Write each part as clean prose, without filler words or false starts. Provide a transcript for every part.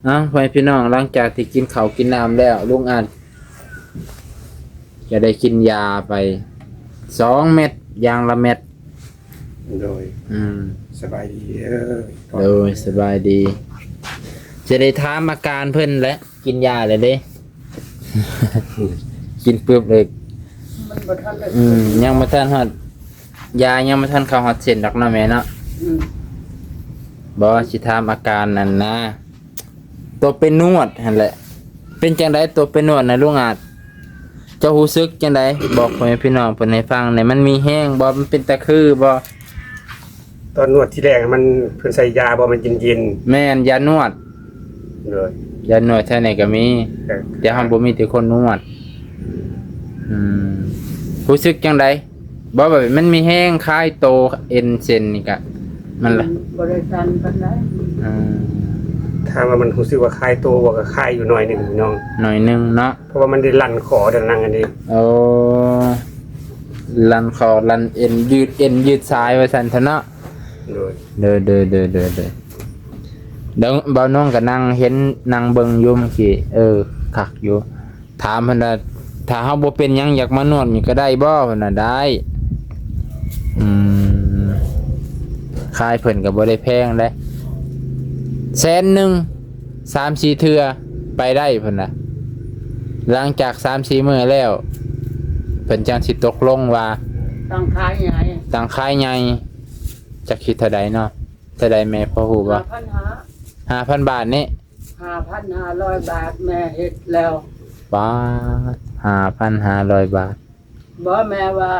พ่อพี่น้องหลังจากที่กินข้าวกินน้ำแล้วลุงอาจจะได้กินยาไป2 เม็ดอย่างละเม็ดโดยสบายดีโดยสบายดี จะได้ถามอาการเพิ่นและกินยาเลยเด้ กินปึ๊บเลยมันบ่ทันเลย ยังบ่ทันฮอดยายังบ่ทันเข้าฮอดเส้นดอกเนาะแม่เนาะบ่สิถามอาการนั่นนะตัวเป็นนวดหั่นแหละเป็นจังได๋ตัวเป็นนวดนะลุงอาจเจ้ารู้สึกจังได๋บอกพ่อแม่พี่น้องเพิ่นให้ฟังนี่มันมีแห้งบ่มันเป็นตะคือบ่ตอนนวดที่แรกมันเพิ่นใส่ยาบ่มันเย็นแม่นยานวดๆเลย ยานวดแท้ไหนก็มีแต่เฮาบ่มีแต่คนนวดรู้สึกจังได๋บ่แบบมันมีแห้งคลายโตเอ็นเส้นนี่ก็มันล่ะบ่ได้ทันปานใดถ้าว่ามันรู้สึกว่าคลายตัวบ่ก็คลายอยู่หน่อยนึงพี่น้องหน่อยนึงเนาะเพราะว่ามันได้ลั่นคอดังนั้นอันนี้โอ้ลั่นคอลั่นเอ็นยืดสายไว้ซั่นเถาะเนาะเด้อเดี๋ยวบ่าวน้องก็นั่งเห็นนั่งเบิ่งอยู่เมื่อกี้คักอยู่ถามเพิ่นว่าถ้าเฮาบ่เป็นหยังอยากมานวดนี่ก็ได้บ่เพิ่นน่ะได้ค่ายเพิ่นก็บ่ได้แพงเด้100,000 3-4 เทื่อไปได้เพิ่นน่ะหลังจาก 3-4 มื้อแล้วเพิ่นจังสิตกลงว่าตั้งขายใหญ่จักคิดเท่าใดเนาะเท่าใดแม่พอฮู้บ่5,000 บาทนี่ 5,500 บาทแม่เฮ็ดแล้วบาท 5,500 บาทบ่แม่ว่า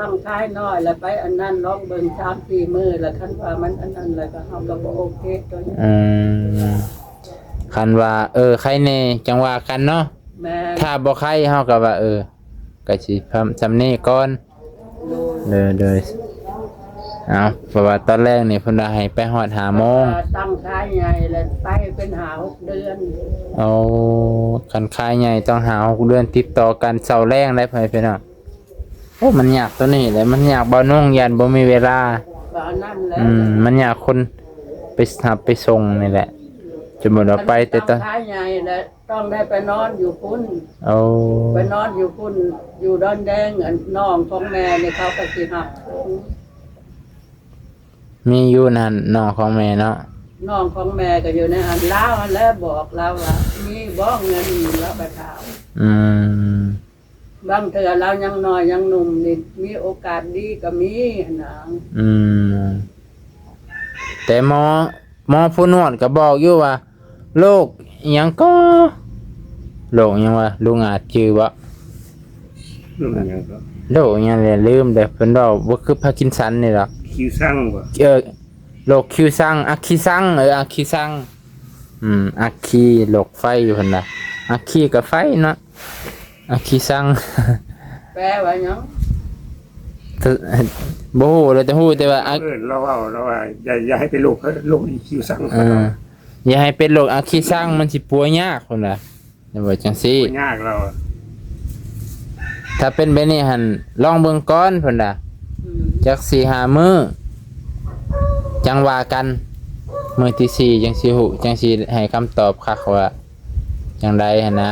ตั้งขายน้อยแล้วไปอันนั้นลองเบิ่ง 3-4 มื้อแล้วคันว่ามันอันนั้นแล้วก็เฮาก็บ่โอเคตัวนี้คันว่าใครแน่จังว่ากันเนาะแม่ถ้าบ่ใครเฮาก็ว่าก็สิซำนี้ก่อนเด้อเอาเพราะว่าตอนแรกนี่เพิ่นว่าให้ไปฮอด5 โมงตั้งขายใหญ่แล้วไปเป็น5-6 เดือนเอาคันขายใหญ่ต้อง5-6 เดือนติดต่อกันเช้าแลงได้พี่น้องโอ้มันยากตัวนี้แหละมันยากบ่น้องยันบ่มีเวลาก็นั่นแหละมันยากคนไปรับไปส่งนี่แหละจะหมดเอาไปแต่ตอนขายใหญ่แล้วต้องได้ไปนอนอยู่พุ่นไปนอนอยู่พุ่นอยู่ดอนแดงน้องของแม่นี่เขาก็สิรับมีอยู่นั่นน้องของแม่เนาะน้องของแม่ก็อยู่ในอันลาวแล้วบอกเราว่ามีบ่เงินแล้วไปถามบางเทื่อเรายังน้อยยังหนุ่มนี่มีโอกาสดีก็มีนะแต่หมอผู้นวดก็บอกอยู่ว่าโรคอิหยังก็โรคอิหยังว่าลุงอาจชื่อบ่โรคอิหยังลืมแต่เพิ่นว่าบ่คือพาร์กินสันนี่หรอกคิวซังบ่โรคคิวซังอักคีซังอักคีซังอักคีโรคไฟอยู่หั่นน่ะอักคีก็ไฟเนาะอักคีซังแปลว่าหยังบ่ฮู้เลยแต่ฮู้แต่ว่าเราว่าอย่าให้เป็นโรคคิวซังอย่าให้เป็นโรคอักคีซังมันสิป่วยยากพุ่นน่ะอย่าว่าจังซี่ยากเราถ้าเป็นแบบนี้หั่นลองเบิ่งก่อนพุ่นน่ะจัก 4-5 มื้อจังว่ากันมื้อที่4จังสิฮู้จังสิให้คำตอบคักว่าจังได๋หั่นนะ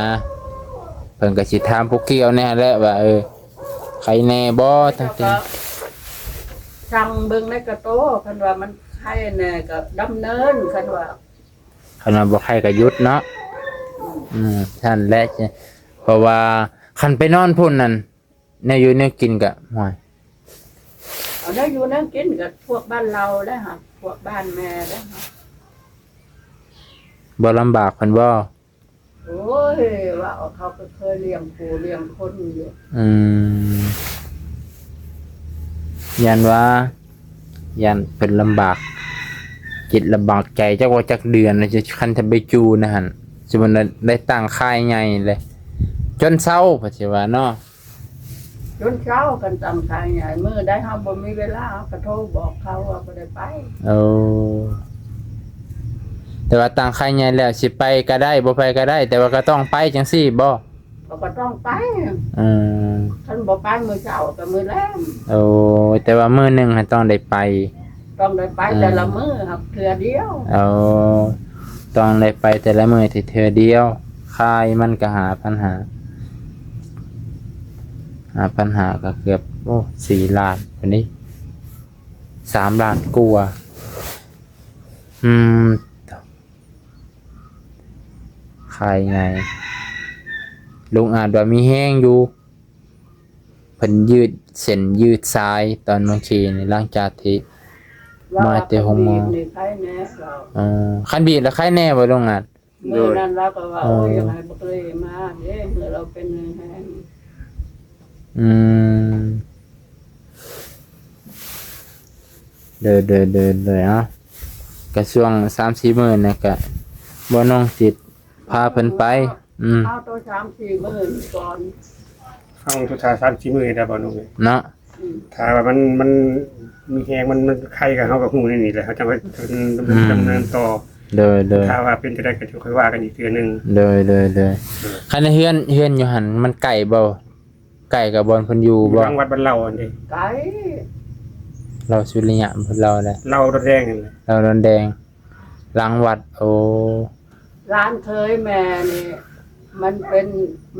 เพิ่นก็สิถามผู้เกี่ยวแน่แหละว่าใครแน่บ่ทั้งที่สั่งเบิ่งในกระโตคันว่ามันไข้แน่ก็ดำเนินคันว่าบ่ใครก็หยุดเนาะท่านแหละเพราะว่าคันไปนอนพุ่นนั่นแนวอยู่แนวกินก็ห่วยเอาได้อยู่นั่งกินกับพวกบ้านเราได้ฮะพวกบ้านแม่ได้ฮะบ่ลำบากเพิ่นบ่โอ้ยว่าเขาก็เคยเลี้ยงผู้เลี้ยงคนอยู่ยันเพิ่นลำบากจิตลำบากใจจักว่าจักเดือนจะคันจะไปจูนะหั่นสมมุติได้ตั้งค่ายใหญ่เลยจนเช้าว่าสิว่าเนาะจนเช้ากันตั้งค่ายใหญ่มื้อได้เฮาบ่มีเวลาก็โทรบอกเขาว่าบ่ได้ไปแต่ว่าต่างใครใหญ่แล้วสิไปก็ได้บ่ไปก็ได้แต่ว่าก็ต้องไปจังซี่บ่ก็ต้องไปคันบ่ไปมื้อเช้าก็มื้อแลงแต่ว่ามื้อนึงต้องได้ไปแต่ละมื้อครับเทื่อเดียว ต้องได้ไปแต่ละมื้อที่เทื่อเดียวค่ายมันก็หาปัญหาก็เกือบโอ้4 ล้านวันนี้3 ล้านกว่าขายไงลุงอาจว่ามีแห้งอยู่เพิ่นยืดเส้นยืดสายตอนบางทีนี่หลังจากที่มาแต่ห้องหมอ นี่ใครแน่เรา คันบีบแล้วใครแน่บ่ลุงอาจ เมื่อนั้นเราก็ว่าโอ้ยยังไงบ่เคยมาเด้เมื่อเราเป็นแห้ง เดินเลยเนาะกระช่วง3-4 มื้อนี่ก็บ่น้องจิตพาเพิ่นไปเอาตัว3-4 มื้อก่อน ฟังทุกทา3-4มื้อได้บ่น้องเอ้ย เนาะ ถ้าว่ามันมีแฮงมันไข้กับเฮาก็ฮู้นี่แหละเฮาจังว่าดำเนินต่อ เดิน ถ้าว่าเป็นจะได้ก็จะค่อยว่ากันอีกเทื่อนึง คันเฮือนอยู่หั่นมันไกลบ่ไกลกับบอนเพิ่นอยู่บ่ ทางวัดบ้านเราอันนี้ ไก่ เราสุริยะเพิ่นเราแหละ เรารถแดงนั่นแหละ เราโดนแดงหลังวัดโอ้ ร้านเคยแม่นี่มั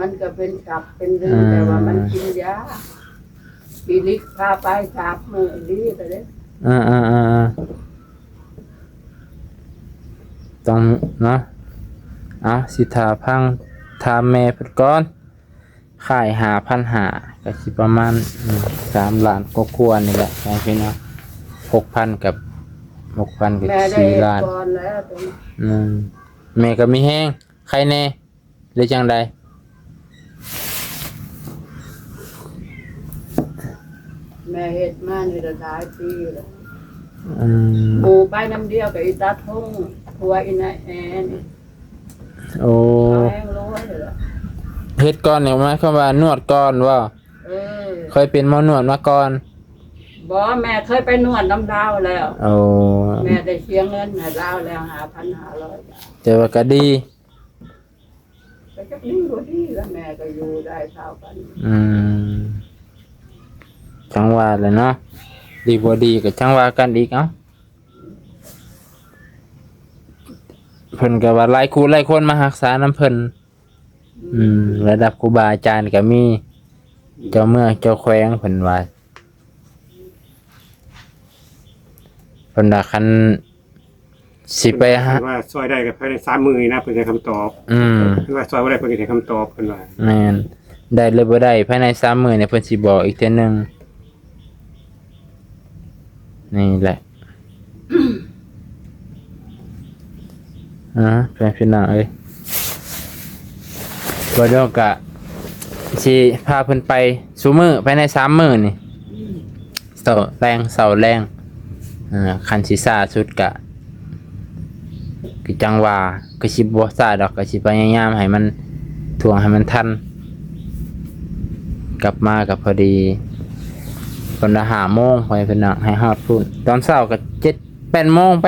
นก็เป็นฉับเป็นดื้อแต่ว่ามันกินยาปีลิกพาไป3 มื้อดีแต่เด้ ต้องเนาะสิทาพังถามแม่เพิ่นก่อนขาย5,500ก็สิประมาณ3 ล้านกว่าๆนี่แหละพี่น้อง6,000 กับ 6,000 กับ 4 ล้าน ก่อนแล้วตรง แม่ก็มีแห้งใครแน่หรือจังใด แม่เฮ็ดมานี่ก็หลายปีแล้วหมู่ไปน้ำเดียวกับอีตาทงผัวอีนายแอนนี่ โอ้ แห้งร้อยเลยล่ะ เฮ็ดก่อนเนี่ยหมายความว่านวดก่อนว่าเคยเป็นหมอนวดมาก่อน บ่แม่เคยไปนวดน้ำดาวแล้ว โอ้ แม่ได้เสียเงินให้ดาวแล้ว5,500 บาท แต่ว่าก็ดี ก็จักดีกว่าดีแล้วแม่ก็อยู่ได้เท่ากัน จังว่าแหละเนาะดีบ่ดีก็จังว่ากันอีกเอ้าเพิ่นก็ว่าหลายคู่หลายคนมารักษาน้ำเพิ่นระดับครูบาอาจารย์ก็มีเจ้าเมืองเจ้าแขวงเพิ่นว่าเพิ่นว่าคันสิไปหา ว่าซอยได้ก็ภายใน3 มื้อนี่นะเพิ่นให้คำตอบคือว่าซอยบ่ได้เพิ่นก็ให้คำตอบเพิ่นว่า แม่นได้หรือบ่ได้ภายใน3 มื้อเนี่ยเพิ่นสิบอกอีกเทื่อนึงนี่แหละเป็นพี่น้องเอ้ยบ่ดอกก็สิพาเพิ่นไปซุมื้อภายใน3 มื้อนี่เสาร์แรงคันสิซ่าสุดก็จังว่าก็สิบ่ซ่าดอกก็สิพยายามให้มันถ่วงให้มันทันกลับมาก็พอดีตอน5 โมงไปเพิ่นน่ะให้ฮอดพุ่นตอนเช้าก็7-8 โมงไป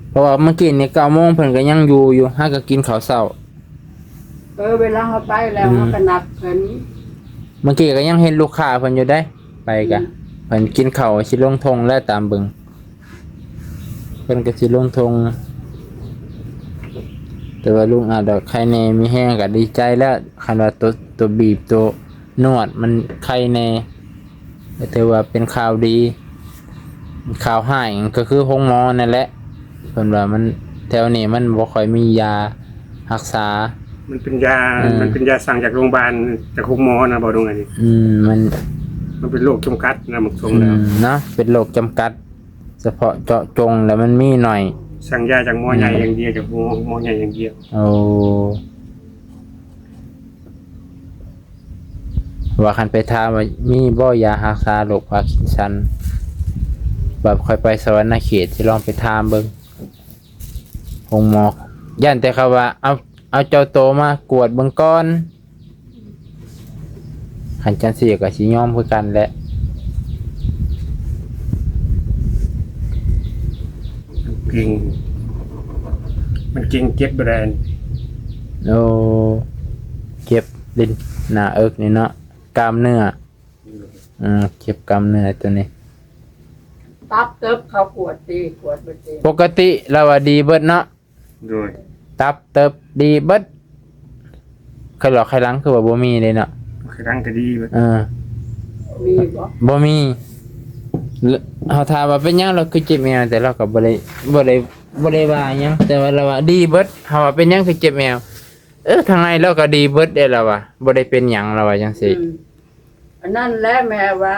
เพราะว่าเมื่อกี้นี่9 โมงเพิ่นก็ยังอยู่หาก็กินข้าวเช้า เวลาเขาไปแล้วเขาก็นัดเพิ่น เมื่อกี้ก็ยังเห็นลูกค้าเพิ่นอยู่ได้ไปกะเพิ่นกินข้าวสิลงทงแล้วตามเบิ่งเพิ่นก็สิลงทงแต่ว่าลุงอาจจะใครแน่มีแห้งก็ดีใจแล้วคันว่าตัวบีบตัวนวดมันใครแน่แต่ว่าเป็นข่าวดีข่าวหายก็คือห้องหมอนั่นแหละเพิ่นว่ามันแถวนี้มันบ่ค่อยมียารักษามันเป็นยาสั่งจากโรงพยาบาลจากโรงหมอนะบ่ตรงนี้มันเป็นโรคจำกัดนะมันทรงแล้วเนาะเป็นโรคจำกัดเฉพาะเจาะจงแล้วมันมีหน่อยสั่งยาจากหมอใหญ่อย่างเดียวจากหมอใหญ่อย่างเดียวโอ้ว่าคันไปถามว่ามีบ่ยารักษาโรคพาร์กินสันแบบค่อยไปสวรรณเขตที่ลองไปถามเบิ่งห้องหมอย่านแต่เขาว่าเอาเจ้าโตมากวดเบิ่งก่อนคันจังซี่ก็สิยอมคือกันแหละ กิ่งมันกิ่งเจ็บแบรนด์โอ้เจ็บลิ้นหน้าเอิกนี่เนาะกล้ามเนื้อเจ็บกล้ามเนื้อตัวนี้ตับเติบเขาขวดบ่ดีปกติแล้วว่าดีเบิดเนาะ โดย ตับเติบดีเบิดใครหลอกใครหลังคือว่าบ่มีเลยเนาะ คือรังก็ดีเบิด มีบ่ บ่มีเฮาถามว่าเป็นหยังเราคือเจ็บแมวแต่เราก็บ่ได้ว่าหยังแต่ว่าเราว่าดีเบิดเฮาว่าเป็นหยังคือเจ็บแมวทางในเราก็ดีเบิดได้แล้วว่าบ่ได้เป็นหยังเราว่าจังซี่ อันนั้นแหละแม่ว่า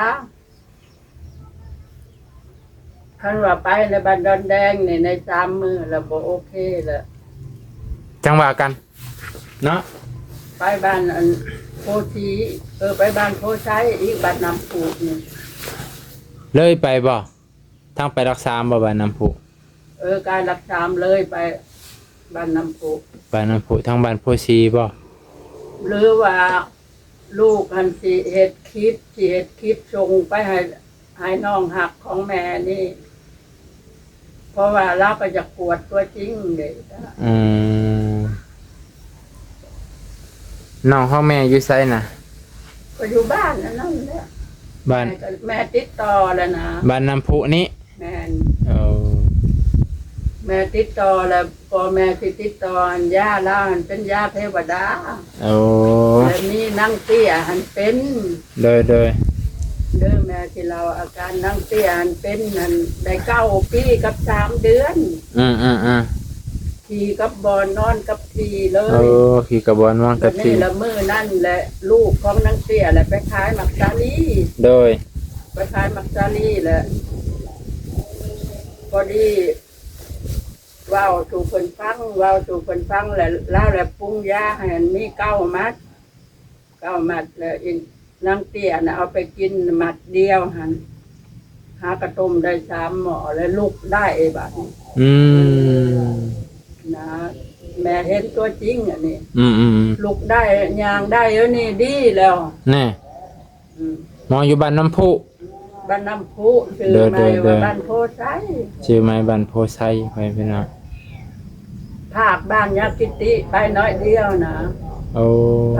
คันว่าไปในบ้านดอนแดงนี่ใน3มื้อแล้วบ่โอเคแล้ว จังว่ากันเนาะ ไปบ้านอันโพชีไปบ้านโพชัยอีกบ้านน้ำปูนี่ เลยไปบ่ทางไปรักษาบ่บ้านน้ำพุ การรักษาเลยไปบ้านน้ำปู บ้านน้ำพุทางบ้านโพสีบ่ หรือว่าลูกอันสิเฮ็ดคลิปส่งไปให้น้องหักของแม่นี่ เพราะว่าเราก็จะกวดตัวจริงเด้อ น้องของแม่อยู่ไสน่ะ ก็อยู่บ้านนั่นแหละ บ้าน แม่ติดต่อแล้วนะ บ้านน้ำพุนี้ แม่น โอ้ แม่ติดต่อแล้วพอแม่สิติดต่ออันย่าแล้วอันเป็นย่าเทวดา โอ้ แต่นี่นั่งเตี้ยหันเป็น โดย เด้อแม่ที่เราอาการนั่งเตี้ยหันเป็นนั่นได้9 ปีกับ3 เดือน อืม ขี่กับบอลนอนกับทีเล โอ้ ย ขี่กระบวนว่างกับ นี่ ที่ ละมือนั่นแหละลูกของนั่งเตี้ยแหละไปขายมักซาลี โดย ไปขายมักซาลีแหละพอดีว้าวถูกคนฟังแหละแล้วแหละปรุงยาให้มันมี9 มัดแล้วอีกนั่งเตี้ยนะเอาไปกินมัดเดียวหันหากระต้มได้3 หม้อแล้วลูกได้บัดนี้ อืม นะแม่เห็นตัวจริงอันนี้ อืม ลูกได้ยางได้แล้วนี่ดีแล้ว แน่ อืม หมออยู่บ้านน้ำพุ บ้านน้ำพุชื่อ เด้อ ไม่ เด้ ว่า อ บ้านโพไซ ชื่อไม้บ้านโพไซไปพี่น้อง ภาคบ้านยากิติไปน้อยเดียวนะ โอ้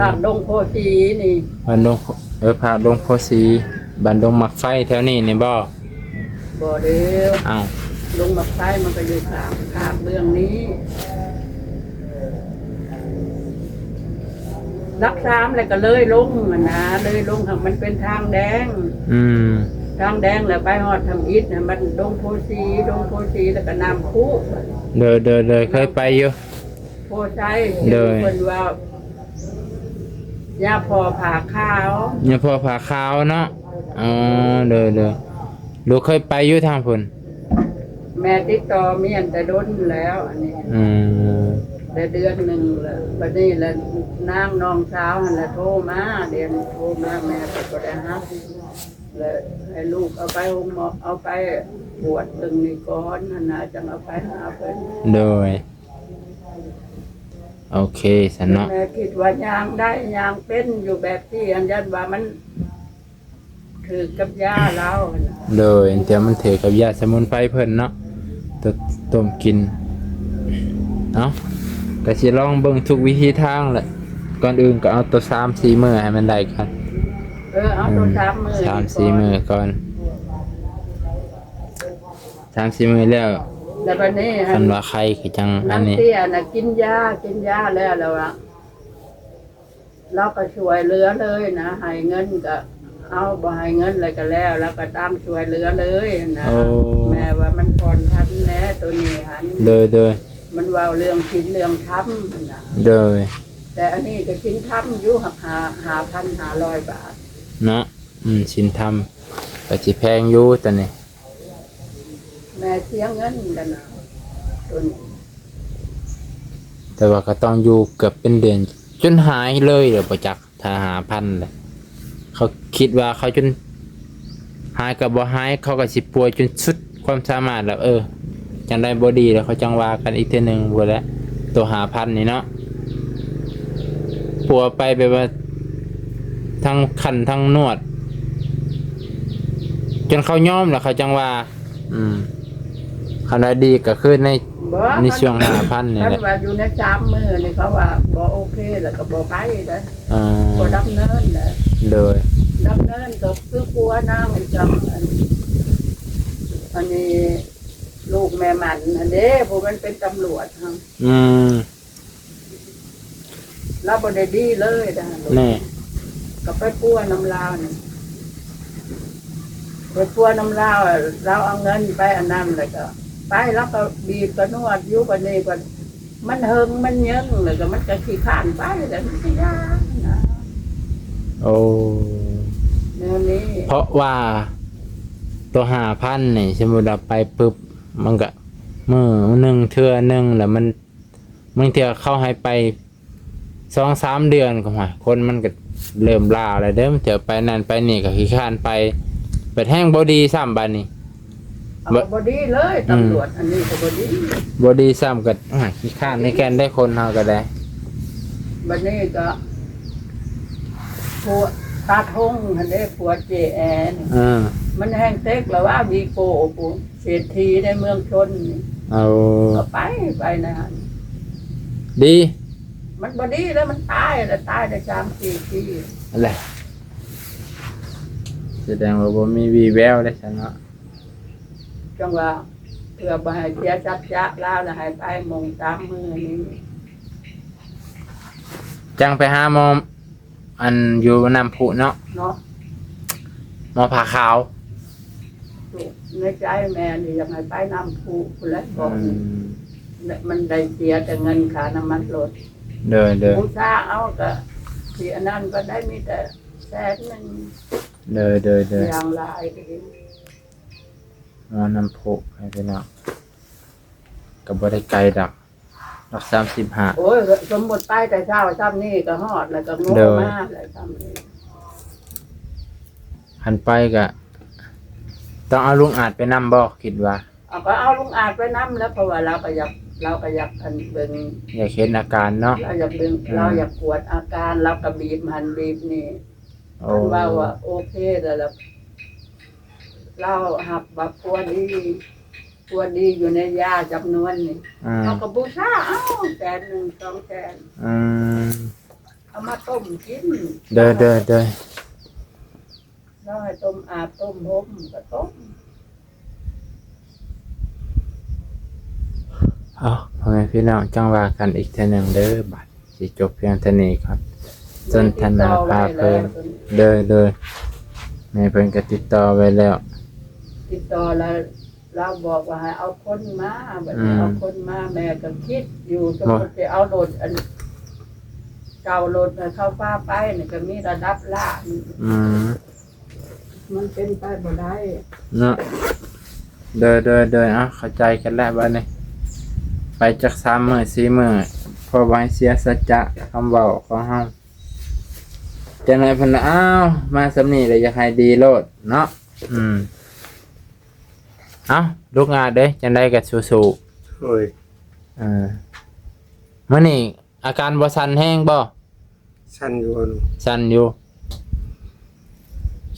ภาคดงโพสีนี่ บ้านดงพาดงโพสีบ้านดงหมักไฟแถวนี้นี่บ่ บ่เดียว อ้าว ลงมาไซมันก็อยู่ข้างเรื่องนี้รักษามเลยก็เลยลงอะนะเลยลงค่ะมันเป็นทางแดง อืม ทางแดงแล้วไปฮอดทำอิฐน่ะมันดงโพสีแล้วก็น้ำพุ เด้อเคยไปอยู่ โพไซ เด้อ เพิ่นว่าย่าพอผ่าข้าว เนี่ยพอผาขาวเนาะอ๋อเด้อลูกเคยไปอยู่ทางพุ่น แม่ติดต่อเมียนแต่ดนแล้วอันนี้ อืม แต่เดือนหนึ่งแล้วบัดนี้แล้วนางน้องสาวหั่นละโทรมาเดือนโทรมาแม่ก็ได้ฮับแล้วให้ลูกเอาไปโรงหมอเอาไปบวชตึงนี่ก่อนหั่นน่ะจังเอาไปหาเพิ่น โดยโอเคสันเนาะ แม่คิดว่ายางได้ยางเป็นอยู่แบบที่อันยันว่ามันถือกับย่าเราหั่นน่ะ โดยเดี๋ยวมันถือกับยาสมุนไพรเพิ่นเนาะต้มกินเนาะก็สิลองเบิ่งทุกวิธีทางแหละก่อนอื่นก็เอาตัว3-4มื้อให้มันได้ก่อน เอาตัว3 มื้อ 3-4มื้อก่อน3-4มื้อแล้ว แล้วบัดนี้ คันว่าไข้คือจังอั นั่ น ง นี้ เตี้ยน่ะกินยาแล้วอะเราก็ช่วยเหลือเลยนะให้เงินก็เอาบ่ให้เงินอะไรก็แล้วก็ตามช่วยเหลือเลยนะ โอ้ แม่ว่ามันผ่อนพันแน่ตัวนี้หัน โดย มันว่าเรื่องชิ้นเรื่องทำนะ โดย แต่อันนี้ก็ชิ้นทำอยู่5,500 บาท เนาะสินทำก็สิแพงอยู่ตอนนี้ แม่เสียเงินกันนะตัวนี้ แต่ว่าก็ต้องอยู่เกือบเป็นเดือนจนหายเลยเดี๋ยวประจักษ์ถ้าหาพันเลยเขาคิดว่าเขาจนหายกับบ่หายเขาก็สิป่วยจนสุดความสามารถแล้วจังได้บ่ดีแล้วเขาจังว่ากันอีกเทื่อนึงบ่แล้วตัวหาพันนี่เนาะปัวไปแบบว่าทั้งขันทั้งนวด จนเขายอมแล้วเขาจังว่าคันได้ดีก็คือใน บ่ ช่วง5,000นี่แหละ ว่าอยู่ใน3 มื้อนี่เขาว่าบ่โอเคแล้วก็บ่ไปเด้อ อ่า บ่ดำเนินเด้อ โดย ดำเนินก็คือปัวนางจังอันนี้ ลูกแม่มันอันเด้ผู้มันเป็นตำรวจครับ อืม เราบ่ได้ดีเลยนะ นี่ ก็ไปปั้วน้ำลาวนี่ไปปั้วน้ำลาวเราเอาเงินไปอันนั้นเลยก็ไปแล้วก็บีบก็นวดอยู่กันนี่ก็มันเฮิงมันเยิงเลยก็มันก็ขี้ข้านไปแต่มันก็ยากนะ โอ้ แนวนี้ เพราะว่าตัว5,000นี่สมมุติเราไปปึ๊บมันก็มื้อหนึงเทื่อหนึงแล้วมันบางเทื่อเข้าให้ไป2-3 เดือนก็ว่าคนมันก็เริ่มล้าแล้วเด้อมันเทื่อไปนั่นไปนี่ก็ขี้คร้านไปเปิดแห้งบ่ดีซ้ำบัดนี้ เอาบ่ดีเลยตำรวจอันนี้ก็บ่ดี บ่ดีซ้ำก็ขี้คร้านในแกนได้คนเฮาก็ได้ บัดนี้ก็ผัวตาทงอันนี้ผัวเจแอน มันแห้งเต็กแล้วว่าวีโก้ปุ๊เศรษฐีในเมืองชนนี่ เอา ก็ไปนะฮะ ดี มันบดีแล้วมันตายแล้วตายได้3-4 ปี อะไรแสดงว่าบ่มีวีแววได้ซั่นเนาะ จังว่าเพื่อบ่ให้เสียจัดจะแล้วนะให้ไปมงตามมือนี้ จังไปหาหมออันอยู่น้ำพุเนาะ เนาะ หมอผ่าขาว ในใจแม่นี่อยากให้ไปนำผู้คนละบอกมันได้เสียแต่เงินค่าน้ำมันรถ เด้อ บูชาเอาก็ที่อันนั้นก็ได้มีแต่100,000 เด้อ อย่างหลายก็ดี หมอน้ำพุให้พี่น้องก็บ่ได้ไกลดอก35 โอ้ยสมมติไปแต่เช้าซ้ำนี่ก็ฮอดแล้วก็โง่ เด้อ มากเลยซ้ำนี่ หันไปก็ต้องเอาลุงอาจไปนำบ่คิดว่า เอาก็เอาลุงอาจไปน้ำแล้วเพราะว่าเราก็อยากอันเบิ่ง อยากเห็นอาการเนาะ เราอยากเบิ่งเราอยากปวดอาการเราก็บีบหันบีบนี่ โอ้ มันว่าโอเคแล้วล่ะเราหับว่าปวดดีอยู่ในยาจำนวนนี่ เอากระบูชาเอา100,000 200,000 อืม เอามาต้มกิน เด้อ เราให้ต้มอาบต้มห่มก็ต้ม เอาพ่อแม่พี่น้องจังว่ากันอีกเทื่อหนึงเด้อบัดสิจบเพียงเท่านี้ครับสนทนาพาเพลินเด้อแม่เพิ่นก็ติดต่อไว้แล้ว ติดต่อแล้วเราบอกว่าให้เอาคนมาแบบนี้เอาคนมาแม่ก็คิดอยู่สมมติจะเอารถอันเก่ารถเข้าฟ้าไปนี่ก็มีระดับล่า มันเป็นไปบ่ได้ เนาะเด้อเข้าใจกันแล้วบัดนี้ไปจัก3 มื้อ 4 มื้อพอไว้เสียสัจจะคำเว้าของเฮาจังได๋เพิ่นน่ะอ้าวมาสำนี้เลยอยากให้ดีโลดเนาะเอ้าลูกงานเด้จังได๋ก็สู้ โอ้ย มื้อนี้อาการบ่สั่นแฮงบ่ สั้นอยู่อัน สั่นอยู่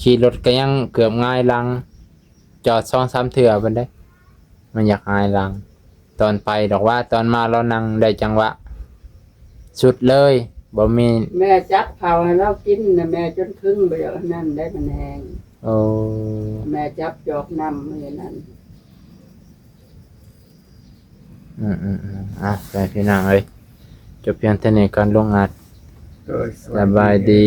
ขี่รถก็ยังเกือบหงายหลังจอด 2-3 เทื่อเพิ่นได้มันอยากหงายหลังตอนไปดอกว่าตอนมาเรานั่งได้จังหวะสุดเลยบ่มี แม่จักเผาให้เรากินนะแม่จนครึ่งไปอย่างนั้นได้มันแหง โอ้ แม่จับจอกน้ำอย่างนั้น ไปพี่น้องเอ้ยจบเพียงเท่านี้ก่อนลงอัด โอ้ย สบายดี